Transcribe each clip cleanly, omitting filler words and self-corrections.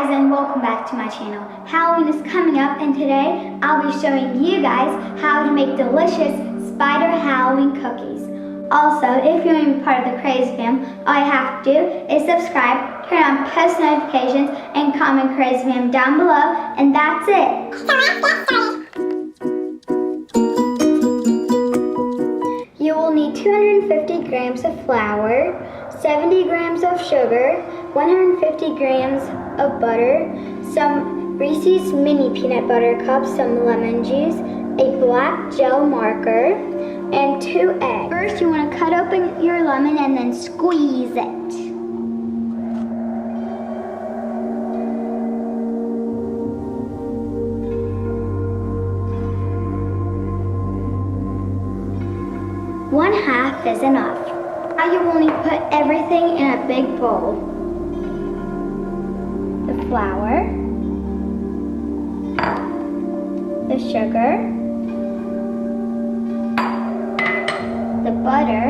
guys, and welcome back to my channel. Halloween is coming up, and today I'll be showing you guys how to make delicious spider Halloween cookies. Also, if you want to be part of the Crazy Fam, all you have to do is subscribe, turn on post notifications, and comment Crazy Fam down below, and that's it. So let's get started. You will need 250 grams of flour, 70 grams of sugar, 150 grams of butter, some Reese's mini peanut butter cups, some lemon juice, a black gel marker, and 2 eggs. First, you want to cut open your lemon and then squeeze it. One half is enough. Now you will need to put everything in a big bowl. The flour, the sugar, the butter.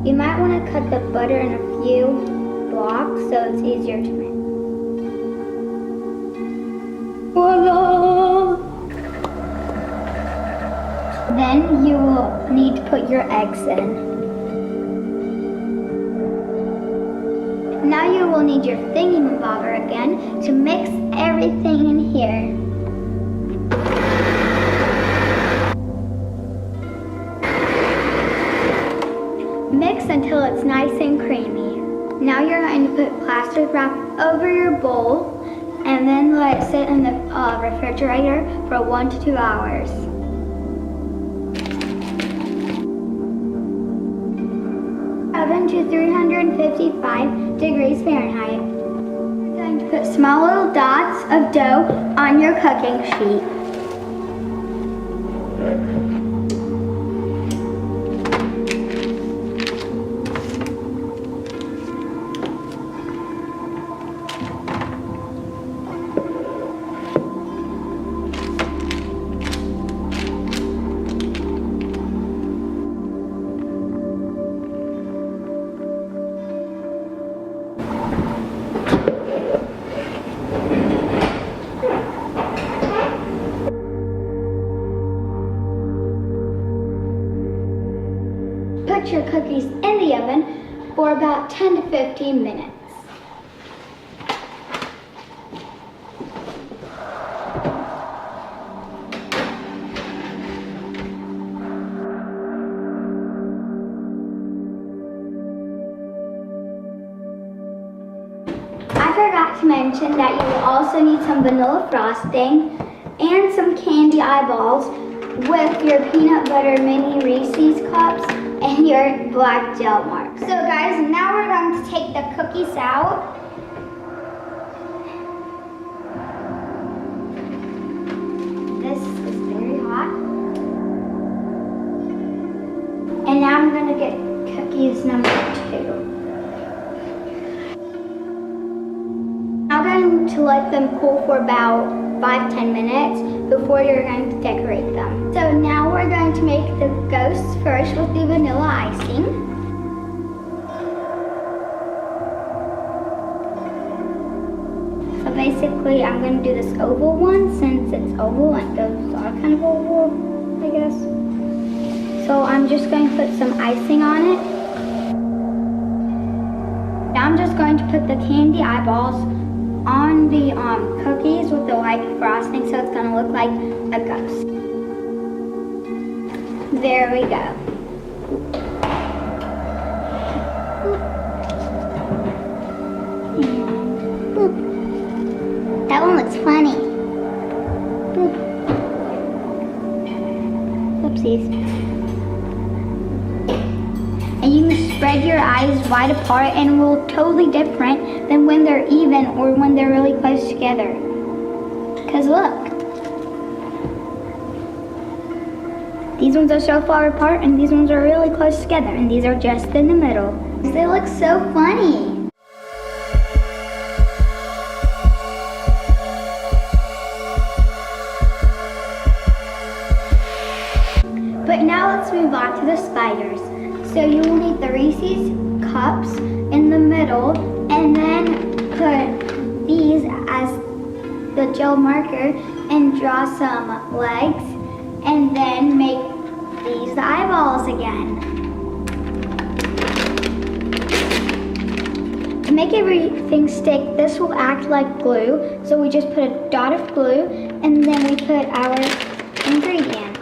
You might want to cut the butter in a few blocks so it's easier to make. Voila! Then you will need to put your eggs in. Now you will need your thingamabobber again to mix everything in here. Mix until it's nice and creamy. Now you're going to put plastic wrap over your bowl and then let it sit in the refrigerator for 1 to 2 hours. Oven to 355 degrees Fahrenheit. You're going to put small little dots of dough on your cooking sheet. Put your cookies in the oven for about 10 to 15 minutes. I forgot to mention that you will also need some vanilla frosting and some candy eyeballs with your peanut butter mini Reese's cups and your black gel mark. So guys, now we're going to take the cookies out. This is very hot. And now I'm going to get cookies number 2. I'm going to let them cool for about 5-10 minutes before you're going to decorate them. So now we're going to make the ghosts first with the vanilla icing. So basically I'm going to do this oval one since it's oval and ghosts are kind of oval, I guess. So I'm just going to put some icing on it. Now I'm just going to put the candy eyeballs on the cookies with the white frosting so it's going to look like a ghost. There we go. That one looks funny. Oopsies. And you can spread your eyes wide apart and it will look totally different than when they're even or when they're really close together. Because look. These ones are so far apart and these ones are really close together and these are just in the middle. They look so funny. But now let's move on to the spiders. So you will need the Reese's cups in the middle And then put these as the gel marker and draw some legs. And then make these the eyeballs again. To make everything stick, this will act like glue. So we just put a dot of glue and then we put our ingredient.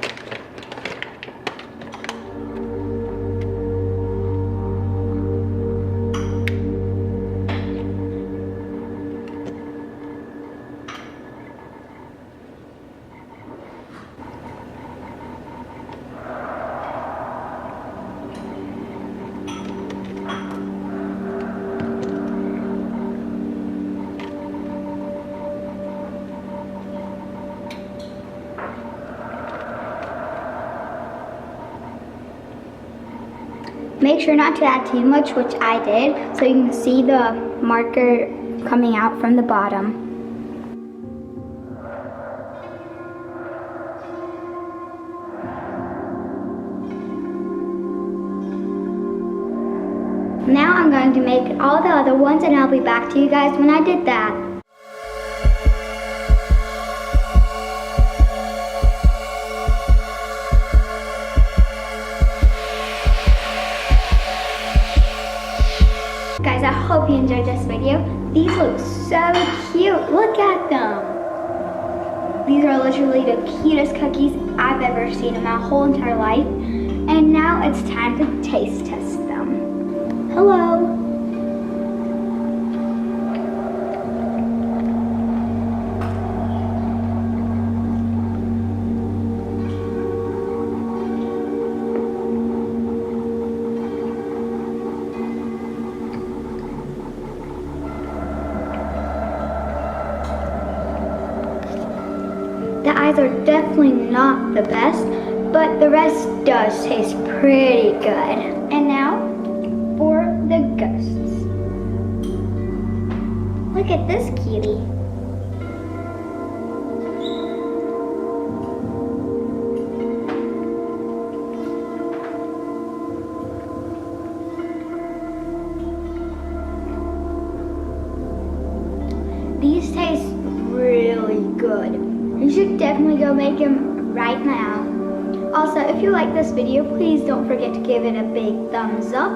Make sure not to add too much, which I did, so you can see the marker coming out from the bottom. Now I'm going to make all the other ones and I'll be back to you guys when I did that. Guys, I hope you enjoyed this video. These look so cute. Look at them. These are literally the cutest cookies I've ever seen in my whole entire life. And now it's time to taste test them. Hello. The eyes are definitely not the best, but the rest does taste pretty good. And now for the ghosts. Look at this cutie. These taste really good. You should definitely go make them right now. Also, if you like this video, please don't forget to give it a big thumbs up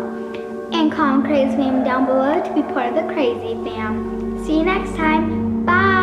and comment Crazy Fam down below to be part of the Crazy Fam. See you next time. Bye!